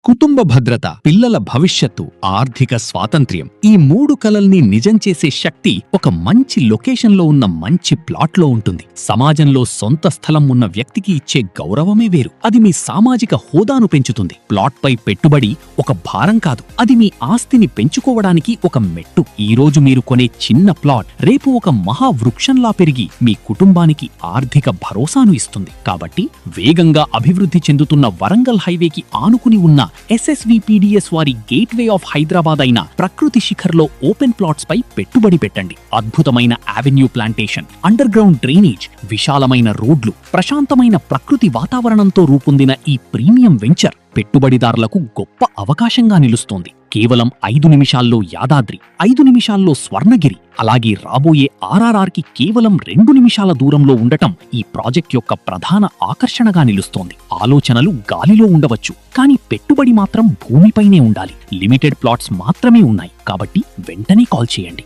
కుటుంబ భద్రత, పిల్లల భవిష్యత్తు, ఆర్థిక స్వాతంత్ర్యం, ఈ మూడు కలల్ని నిజం చేసే శక్తి ఒక మంచి లొకేషన్లో ఉన్న మంచి ప్లాట్లో ఉంటుంది. సమాజంలో సొంత స్థలం ఉన్న వ్యక్తికి ఇచ్చే గౌరవమే వేరు. అది మీ సామాజిక హోదాను పెంచుతుంది. ప్లాట్పై పెట్టుబడి ఒక భారం కాదు, అది మీ ఆస్తిని పెంచుకోవడానికి ఒక మెట్టు. ఈ రోజు మీరు కొనే చిన్న ప్లాట్ రేపు ఒక మహావృక్షంలా పెరిగి మీ కుటుంబానికి ఆర్థిక భరోసాను ఇస్తుంది. కాబట్టి వేగంగా అభివృద్ధి చెందుతున్న వరంగల్ హైవేకి ఆనుకుని ఉన్న SSVPDS వారి గేట్వే ఆఫ్ హైదరాబాద్ అయిన ప్రకృతి శిఖర్లో ఓపెన్ ప్లాట్స్ పై పెట్టుబడి పెట్టండి. అద్భుతమైన avenue plantation, under ground drainage, విశాలమైన రోడ్లు, ప్రశాంతమైన ప్రకృతి వాతావరణంతో రూపొందిన ఈ ప్రీమియం వెంచర్ పెట్టుబడిదారులకు గొప్ప అవకాశంగా నిలుస్తోంది. కేవలం 5 నిమిషాల్లో యాదాద్రి, 5 నిమిషాల్లో స్వర్ణగిరి, అలాగే రాబోయే RRRకి కేవలం 2 నిమిషాల దూరంలో ఉండటం ఈ ప్రాజెక్ట్ యొక్క ప్రధాన ఆకర్షణగా నిలుస్తోంది. ఆలోచనలు గాలిలో ఉండవచ్చు, కానీ పెట్టుబడి మాత్రం భూమిపైనే ఉండాలి. లిమిటెడ్ ప్లాట్స్ మాత్రమే ఉన్నాయి, కాబట్టి వెంటనే కాల్ చేయండి.